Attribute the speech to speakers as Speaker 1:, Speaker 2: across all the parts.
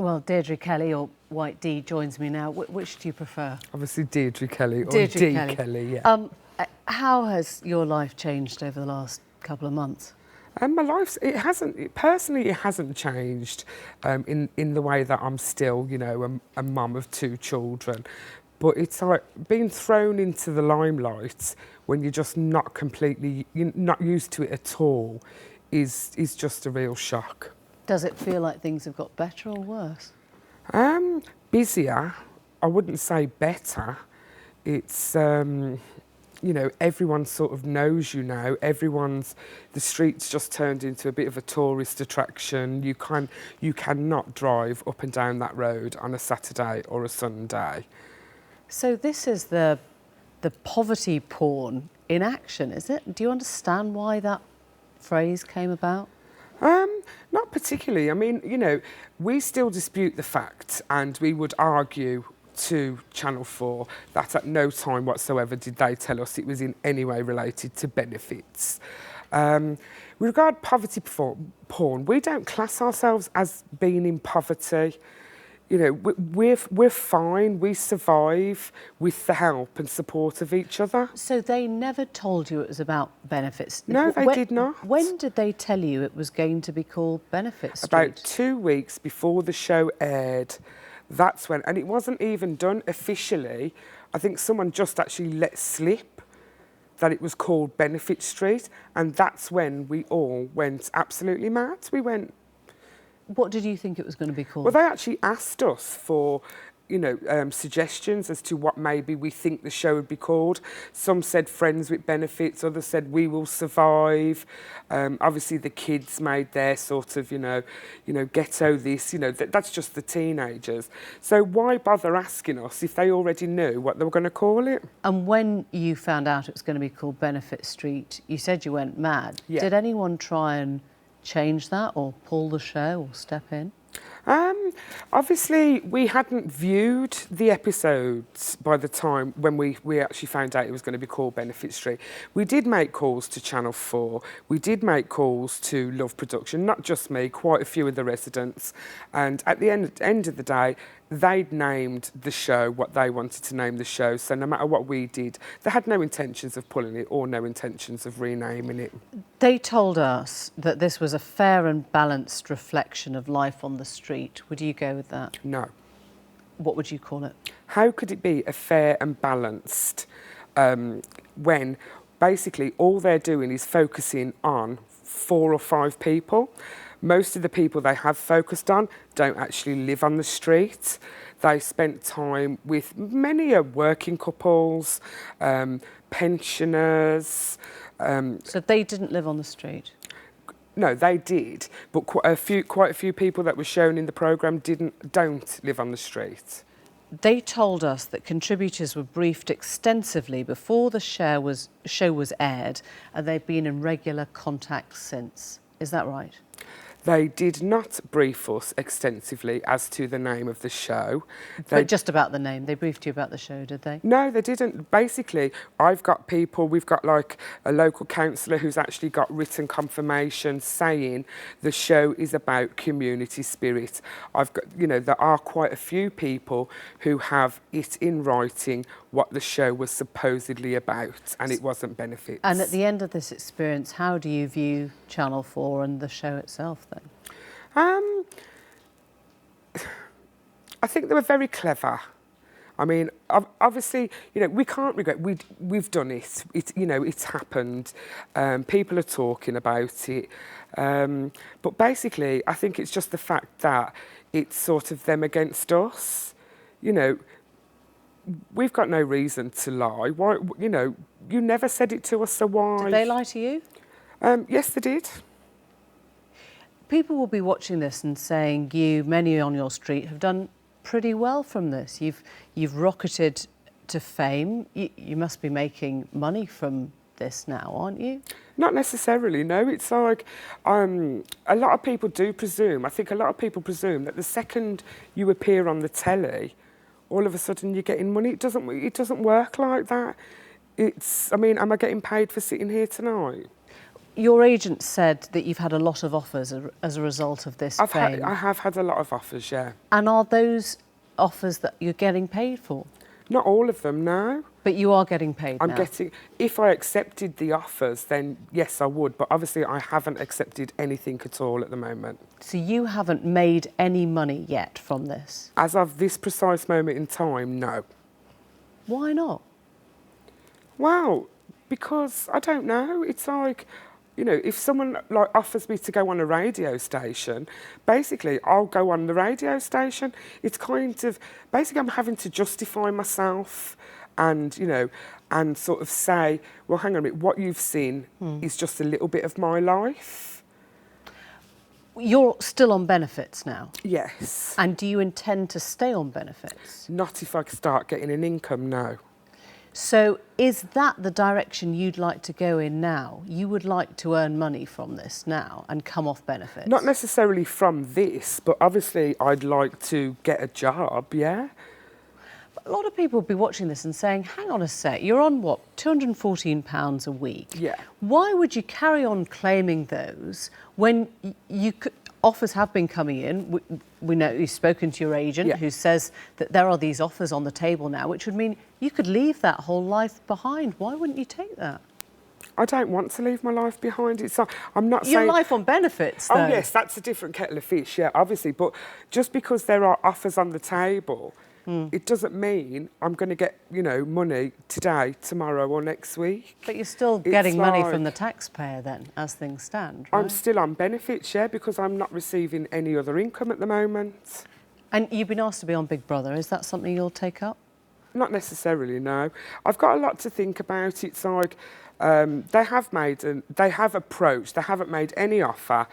Speaker 1: Well, Deirdre Kelly or White D joins me now. Which do you prefer?
Speaker 2: Obviously Deirdre Kelly or
Speaker 1: Deirdre
Speaker 2: D
Speaker 1: Kelly.
Speaker 2: Kelly, yeah.
Speaker 1: How has your life changed over the last couple of months?
Speaker 2: My life's, it hasn't changed in the way that I'm still, you know, a mum of 2 children. But it's like being thrown into the limelight when you're just you're not used to it at all is just a real shock.
Speaker 1: Does it feel like things have got better or worse?
Speaker 2: Busier, I wouldn't say better. It's, you know, everyone sort of knows you now. The streets just turned into a bit of a tourist attraction. You cannot drive up and down that road on a Saturday or a Sunday.
Speaker 1: So this is the poverty porn in action, is it? Do you understand why that phrase came about?
Speaker 2: Not particularly. I mean, you know, we still dispute the fact, and we would argue to Channel 4 that at no time whatsoever did they tell us it was in any way related to benefits. With regard poverty porn, we don't class ourselves as being in poverty. You know, we're fine. We survive with the help and support of each other.
Speaker 1: So they never told you it was about benefits?
Speaker 2: No, they did not.
Speaker 1: When did they tell you it was going to be called Benefit Street?
Speaker 2: About 2 weeks before the show aired. That's when, and it wasn't even done officially. I think someone just actually let slip that it was called Benefit Street, and that's when we all went absolutely mad. We went...
Speaker 1: What did you think it was going to be called?
Speaker 2: Well, they actually asked us for, you know, suggestions as to what maybe we think the show would be called. Some said Friends with Benefits, others said We Will Survive. Obviously, the kids made their sort of, you know, ghetto this, you know, that's just the teenagers. So why bother asking us if they already knew what they were going to call it?
Speaker 1: And when you found out it was going to be called Benefit Street, you said you went mad.
Speaker 2: Yeah.
Speaker 1: Did anyone try and change that or pull the show or step in?
Speaker 2: Obviously, we hadn't viewed the episodes by the time when we actually found out it was going to be called Benefit Street. We did make calls to Channel 4. We did make calls to Love Production, not just me, quite a few of the residents. And at the end of the day, they'd named the show what they wanted to name the show. So no matter what we did, they had no intentions of pulling it or no intentions of renaming it.
Speaker 1: They told us that this was a fair and balanced reflection of life on the street. Would you go with that?
Speaker 2: No.
Speaker 1: What would you call it?
Speaker 2: How could it be a fair and balanced when basically all they're doing is focusing on 4 or 5 people? Most of the people they have focused on don't actually live on the street. They spent time with many working couples, pensioners.
Speaker 1: So they didn't live on the street?
Speaker 2: No, they did, but quite a few people that were shown in the programme don't live on the street.
Speaker 1: They told us that contributors were briefed extensively before the show was aired, and they've been in regular contact since. Is that right?
Speaker 2: They did not brief us extensively as to the name of the show.
Speaker 1: But just about the name. They briefed you about the show, did they?
Speaker 2: No, they didn't. Basically, we've got like a local councillor who's actually got written confirmation saying the show is about community spirit. There are quite a few people who have it in writing what the show was supposedly about, and it wasn't benefits.
Speaker 1: And at the end of this experience, how do you view Channel 4 and the show itself then?
Speaker 2: I think they were very clever. I mean, obviously, you know, we can't regret. We've done it. It's happened. People are talking about it. But basically, I think it's just the fact that it's sort of them against us. You know, we've got no reason to lie. Why? You know, you never said it to us, so why?
Speaker 1: Did they lie to you?
Speaker 2: Yes, they did.
Speaker 1: People will be watching this and saying many on your street have done pretty well from this. You've rocketed to fame. You must be making money from this now, aren't you?
Speaker 2: Not necessarily, no. It's like a lot of people do presume. I think a lot of people presume that the second you appear on the telly, all of a sudden you're getting money. It doesn't work like that. I mean, am I getting paid for sitting here tonight?
Speaker 1: Your agent said that you've had a lot of offers as a result of this fame.
Speaker 2: I have had a lot of offers, yeah.
Speaker 1: And are those offers that you're getting paid for?
Speaker 2: Not all of them, no.
Speaker 1: But you are getting paid now?
Speaker 2: If I accepted the offers, then yes, I would. But obviously, I haven't accepted anything at all at the moment.
Speaker 1: So you haven't made any money yet from this?
Speaker 2: As of this precise moment in time, no.
Speaker 1: Why not?
Speaker 2: Well, because I don't know. It's like, you know, if someone like offers me to go on a radio station, basically I'll go on the radio station. It's kind of, basically I'm having to justify myself and, you know, and sort of say, well, hang on a minute, what you've seen is just a little bit of my life.
Speaker 1: You're still on benefits now?
Speaker 2: Yes.
Speaker 1: And do you intend to stay on benefits?
Speaker 2: Not if I start getting an income, no.
Speaker 1: So is that the direction you'd like to go in now? You would like to earn money from this now and come off benefits?
Speaker 2: Not necessarily from this, but obviously I'd like to get a job, yeah?
Speaker 1: But a lot of people will be watching this and saying, hang on a sec, you're on what, £214 a week?
Speaker 2: Yeah.
Speaker 1: Why would you carry on claiming those when you could... Offers have been coming in. We know you've spoken to your agent who says that there are these offers on the table now, which would mean you could leave that whole life behind. Why wouldn't you take that?
Speaker 2: I don't want to leave my life behind. I'm not saying...
Speaker 1: Your life on benefits, though.
Speaker 2: Oh, yes, that's a different kettle of fish, yeah, obviously. But just because there are offers on the table, it doesn't mean I'm going to get, you know, money today, tomorrow or next week.
Speaker 1: But you're still getting money from the taxpayer then, as things stand, right?
Speaker 2: I'm still on benefits, yeah, because I'm not receiving any other income at the moment.
Speaker 1: And you've been asked to be on Big Brother. Is that something you'll take up?
Speaker 2: Not necessarily, no. I've got a lot to think about. It's like they have approached, they haven't made any offer.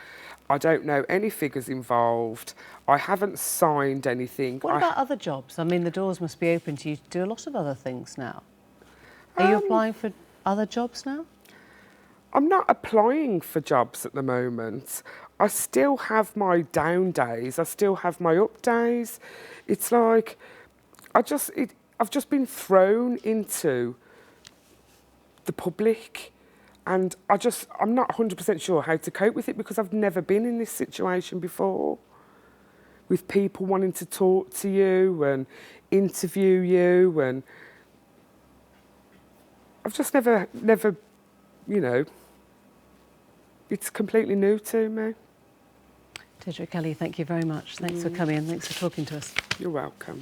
Speaker 2: I don't know any figures involved. I haven't signed anything.
Speaker 1: What about other jobs? I mean, the doors must be open to you to do a lot of other things now. Are you applying for other jobs now?
Speaker 2: I'm not applying for jobs at the moment. I still have my down days. I still have my up days. It's like I've just been thrown into the public. And I'm not 100% sure how to cope with it because I've never been in this situation before. With people wanting to talk to you and interview you, and I've just never, you know, it's completely new to me.
Speaker 1: Deirdre Kelly, thank you very much. Thanks for coming in. Thanks for talking to us.
Speaker 2: You're welcome.